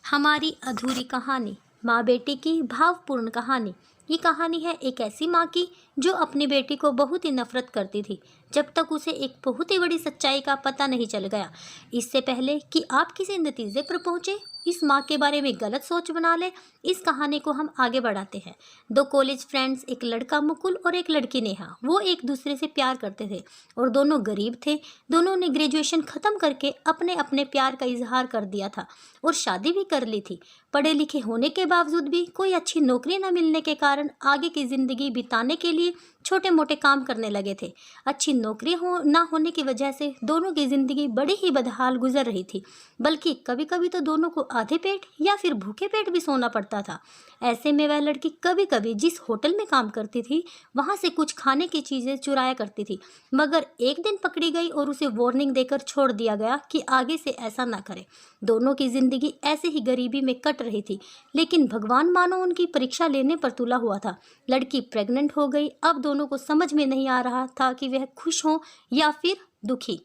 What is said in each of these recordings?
हमारी अधूरी कहानी, माँ बेटी की भावपूर्ण कहानी। ये कहानी है एक ऐसी माँ की जो अपनी बेटी को बहुत ही नफरत करती थी, जब तक उसे एक बहुत ही बड़ी सच्चाई का पता नहीं चल गया। इससे पहले कि आप किसी नतीजे पर पहुंचे, इस माँ के बारे में गलत सोच बना ले, इस कहानी को हम आगे बढ़ाते हैं। दो कॉलेज फ्रेंड्स, एक लड़का मुकुल और एक लड़की नेहा, वो एक दूसरे से प्यार करते थे और दोनों गरीब थे। दोनों ने ग्रेजुएशन खत्म करके अपने अपने प्यार का इजहार कर दिया था और शादी भी कर ली थी। पढ़े लिखे होने के बावजूद भी कोई अच्छी नौकरी न मिलने के कारण आगे की जिंदगी बिताने के लिए छोटे मोटे काम करने लगे थे। अच्छी नौकरी ना होने की वजह से दोनों की जिंदगी बड़ी ही बदहाल गुजर रही थी, बल्कि कभी कभी तो दोनों को आधे पेट या फिर भूखे पेट भी सोना पड़ता था। ऐसे में वह लड़की कभी कभी जिस होटल में काम करती थी वहां से कुछ खाने की चीजें चुराया करती थी, मगर एक दिन पकड़ी गई और उसे वार्निंग देकर छोड़ दिया गया कि आगे से ऐसा ना करे। दोनों की जिंदगी ऐसे ही गरीबी में कट रही थी, लेकिन भगवान मानो उनकी परीक्षा लेने पर तुला हुआ था। लड़की प्रेग्नेंट हो गई। अब दोनों को समझ में नहीं आ रहा था कि वह खुश हों या फिर दुखी।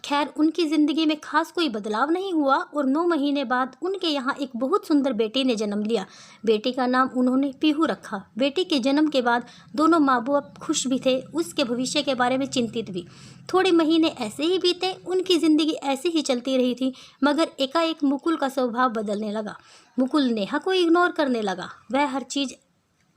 खैर, उनकी जिंदगी में खास कोई बदलाव नहीं हुआ और 9 महीने बाद उनके यहाँ एक बहुत सुंदर बेटी ने जन्म लिया। बेटी का नाम उन्होंने पीहू रखा। बेटी के जन्म के बाद दोनों माँ बाप खुश भी थे, उसके भविष्य के बारे में चिंतित भी। थोड़े महीने ऐसे ही बीते, उनकी जिंदगी ऐसे ही चलती रही थी, मगर एकाएक मुकुल का स्वभाव बदलने लगा। मुकुल नेहा को इग्नोर करने लगा।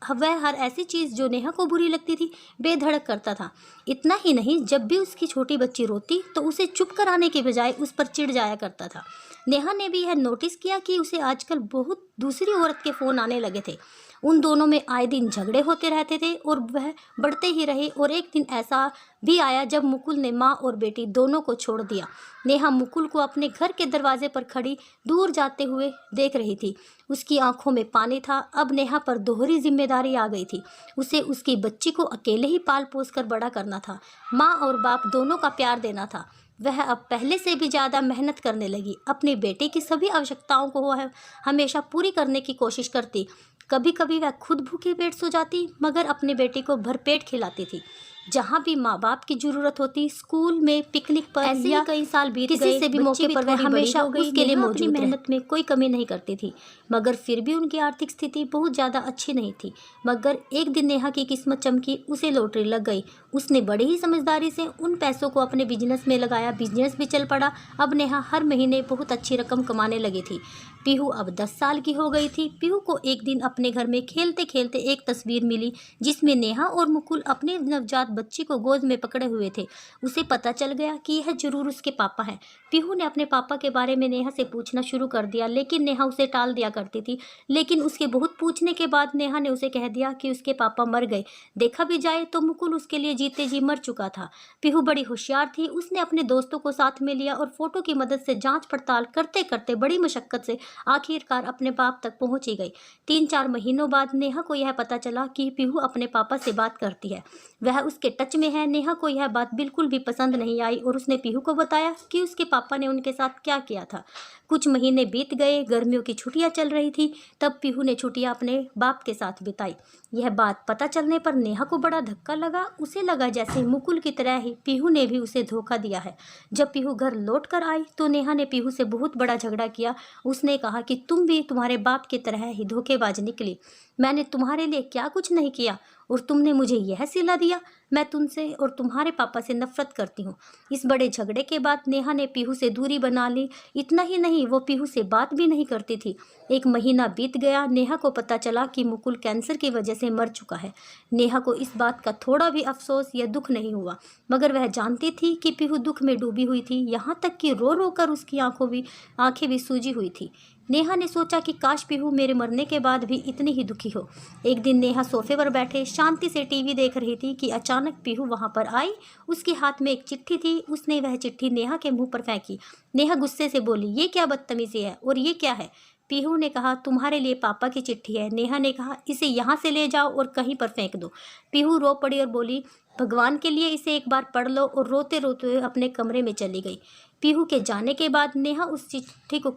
वह हर ऐसी चीज़ जो नेहा को बुरी लगती थी बेधड़क करता था। इतना ही नहीं, जब भी उसकी छोटी बच्ची रोती तो उसे चुप कराने के बजाय उस पर चिढ़ जाया करता था। नेहा ने भी यह नोटिस किया कि उसे आजकल बहुत दूसरी औरत के फ़ोन आने लगे थे। उन दोनों में आए दिन झगड़े होते रहते थे और वह बढ़ते ही रहे। और एक दिन ऐसा भी आया जब मुकुल ने माँ और बेटी दोनों को छोड़ दिया। नेहा मुकुल को अपने घर के दरवाजे पर खड़ी दूर जाते हुए देख रही थी। उसकी आंखों में पानी था। अब नेहा पर दोहरी जिम्मेदारी आ गई थी। उसे उसकी बच्ची को अकेले ही पाल पोस कर बड़ा करना था, माँ और बाप दोनों का प्यार देना था। वह अब पहले से भी ज़्यादा मेहनत करने लगी। अपनी बेटी की सभी आवश्यकताओं को वह हमेशा पूरी करने की कोशिश करती। कभी कभी वह खुद भूखे पेट सो जाती, मगर अपनी बेटी को भरपेट खिलाती थी। जहाँ भी माँ बाप की जरूरत होती, स्कूल में, पिकनिक पर, ऐसे ही कई साल बीत गए, किसी से भी मौके पर वह हमेशा उसके लिए मौजूद रहे। मेहनत में कोई कमी नहीं करती थी, मगर फिर भी उनकी आर्थिक स्थिति बहुत ज़्यादा अच्छी नहीं थी। मगर एक दिन नेहा की किस्मत चमकी, उसे लॉटरी लग गई। उसने बड़ी ही समझदारी से उन पैसों को अपने बिजनेस में लगाया। बिजनेस भी चल पड़ा। अब नेहा हर महीने बहुत अच्छी रकम कमाने लगी थी। पीहू अब 10 साल की हो गई थी। पीहू को एक दिन अपने घर में खेलते खेलते एक तस्वीर मिली, जिसमें नेहा और मुकुल अपने नवजात बच्ची को गोद में पकड़े हुए थे। उसे पता चल गया कि यह जरूर उसके पापा हैं। पीहू ने अपने पापा के बारे में नेहा से पूछना शुरू कर दिया, लेकिन नेहा उसे टाल दिया करती थी। लेकिन उसके बहुत पूछने के बाद नेहा ने उसे कह दिया कि उसके पापा मर गए। देखा भी जाए तो मुकुल उसके लिए जीते जी मर चुका था। पीहू बड़ी होशियार थी। उसने अपने दोस्तों को साथ में लिया और फोटो की मदद से जांच पड़ताल करते करते बड़ी मशक्कत से आखिरकार अपने बाप तक पहुंच ही गई। 3-4 महीनों बाद नेहा को यह पता चला कि पीहू अपने पापा से बात करती है, वह उसके टच में है। नेहा को यह बात बिल्कुल भी पसंद नहीं आई और उसने पीहू को बताया कि उसके पापा ने उनके साथ क्या किया था। कुछ महीने बीत गए। गर्मियों की छुट्टियां चल रही थी। तब पीहू ने छुट्टियां अपने बाप के साथ बिताई। यह बात पता चलने पर नेहा को बड़ा धक्का लगा। उसे लगा जैसे मुकुल की तरह ही पीहू ने भी उसे धोखा दिया है। जब पीहू घर लौट कर आई तो नेहा ने पीहू से बहुत बड़ा झगड़ा किया। उसने कहा कि तुम भी तुम्हारे बाप की तरह ही धोखेबाज निकली। मैंने तुम्हारे लिए क्या कुछ नहीं किया और तुमने मुझे यह सिला दिया। मैं तुमसे और तुम्हारे पापा से नफरत करती हूँ। इस बड़े झगड़े के बाद नेहा ने पीहू से दूरी बना ली। इतना ही नहीं, वो पीहू से बात भी नहीं करती थी। 1 महीना बीत गया। नेहा को पता चला कि मुकुल कैंसर की वजह से मर चुका है। नेहा को इस बात का थोड़ा भी अफसोस या दुख नहीं हुआ, मगर वह जानती थी कि पीहू दुख में डूबी हुई थी। यहाँ तक कि रो रो कर उसकी आंखें भी सूजी हुई थी। नेहा ने सोचा कि काश पीहू मेरे मरने के बाद भी इतनी ही दुखी हो। एक दिन नेहा सोफे पर बैठे शांति से टीवी देख रही थी कि अचानक पीहू वहां पर आई। उसके हाथ में एक चिट्ठी थी। उसने वह चिट्ठी नेहा के मुंह पर फेंकी। नेहा गुस्से से बोली, ये क्या बदतमीजी है और ये क्या है? पीहू ने कहा, तुम्हारे लिए पापा की चिट्ठी है। नेहा ने कहा, इसे यहाँ से ले जाओ और कहीं पर फेंक दो। पीहू रो पड़ी और बोली, भगवान के लिए इसे एक बार पढ़ लो, और रोते रोते अपने कमरे में चली गई। पीहू के जाने के बाद नेहा उस चिट्ठी को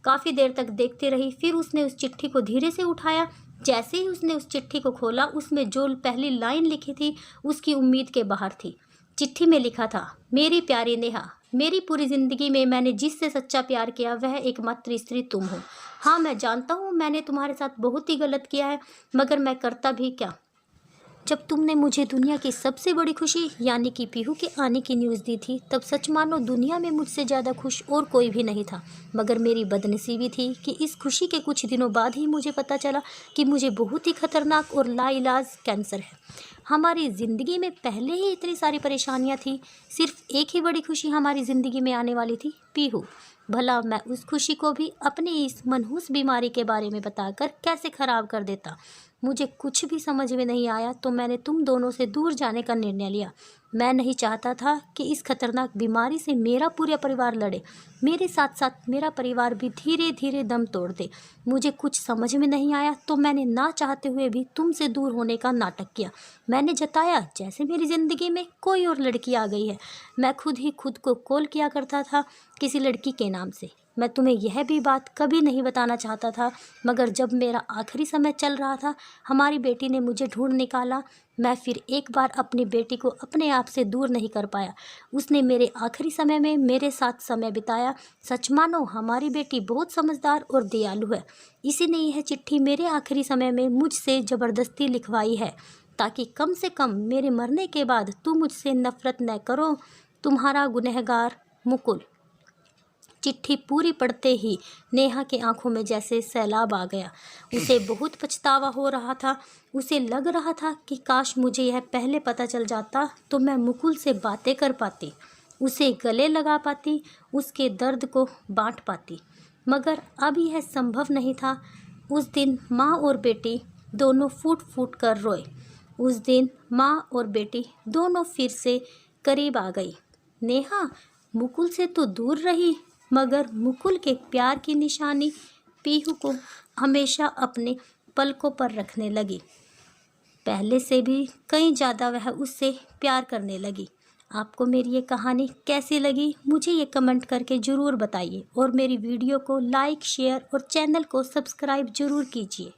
काफ़ी देर तक देखती रही। फिर उसने उस चिट्ठी को धीरे से उठाया। जैसे ही उसने उस चिट्ठी को खोला, उसमें जो पहली लाइन लिखी थी उसकी उम्मीद के बाहर थी। चिट्ठी में लिखा था, मेरी प्यारी नेहा, मेरी पूरी ज़िंदगी में मैंने जिससे सच्चा प्यार किया वह एकमात्र स्त्री तुम हो। हाँ, मैं जानता हूँ मैंने तुम्हारे साथ बहुत ही गलत किया है, मगर मैं करता भी क्या। जब तुमने मुझे दुनिया की सबसे बड़ी खुशी यानी कि पीहू के आने की न्यूज़ दी थी, तब सच मानो दुनिया में मुझसे ज़्यादा खुश और कोई भी नहीं था। मगर मेरी बदनसीबी थी कि इस खुशी के कुछ दिनों बाद ही मुझे पता चला कि मुझे बहुत ही खतरनाक और लाइलाज कैंसर है। हमारी ज़िंदगी में पहले ही इतनी सारी परेशानियां थी, सिर्फ एक ही बड़ी खुशी हमारी ज़िंदगी में आने वाली थी, पीहू। भला मैं उस खुशी को भी अपनी इस मनहूस बीमारी के बारे में बताकर कैसे ख़राब कर देता। मुझे कुछ भी समझ में नहीं आया तो मैंने तुम दोनों से दूर जाने का निर्णय लिया। मैं नहीं चाहता था कि इस खतरनाक बीमारी से मेरा पूरा परिवार लड़े, मेरे साथ साथ मेरा परिवार भी धीरे धीरे दम तोड़ दे। मुझे कुछ समझ में नहीं आया तो मैंने ना चाहते हुए भी तुमसे दूर होने का नाटक किया। मैंने जताया जैसे मेरी ज़िंदगी में कोई और लड़की आ गई है। मैं खुद ही खुद को कॉल किया करता था किसी लड़की के नाम से। मैं तुम्हें यह भी बात कभी नहीं बताना चाहता था, मगर जब मेरा आखिरी समय चल रहा था, हमारी बेटी ने मुझे ढूंढ निकाला। मैं फिर एक बार अपनी बेटी को अपने आप से दूर नहीं कर पाया। उसने मेरे आखिरी समय में मेरे साथ समय बिताया। सच मानो हमारी बेटी बहुत समझदार और दयालु है। इसी ने यह चिट्ठी मेरे आखिरी समय में मुझसे ज़बरदस्ती लिखवाई है, ताकि कम से कम मेरे मरने के बाद तुम मुझसे नफरत न करो। तुम्हारा गुनहगार मुकुल। चिट्ठी पूरी पढ़ते ही नेहा की आंखों में जैसे सैलाब आ गया। उसे बहुत पछतावा हो रहा था। उसे लग रहा था कि काश मुझे यह पहले पता चल जाता तो मैं मुकुल से बातें कर पाती, उसे गले लगा पाती, उसके दर्द को बांट पाती। मगर अब यह संभव नहीं था। उस दिन माँ और बेटी दोनों फूट फूट कर रोए। उस दिन माँ और बेटी दोनों फिर से करीब आ गई। नेहा मुकुल से तो दूर रही, मगर मुकुल के प्यार की निशानी पीहू को हमेशा अपने पलकों पर रखने लगी। पहले से भी कहीं ज़्यादा वह उससे प्यार करने लगी। आपको मेरी ये कहानी कैसी लगी मुझे ये कमेंट करके ज़रूर बताइए और मेरी वीडियो को लाइक, शेयर और चैनल को सब्सक्राइब ज़रूर कीजिए।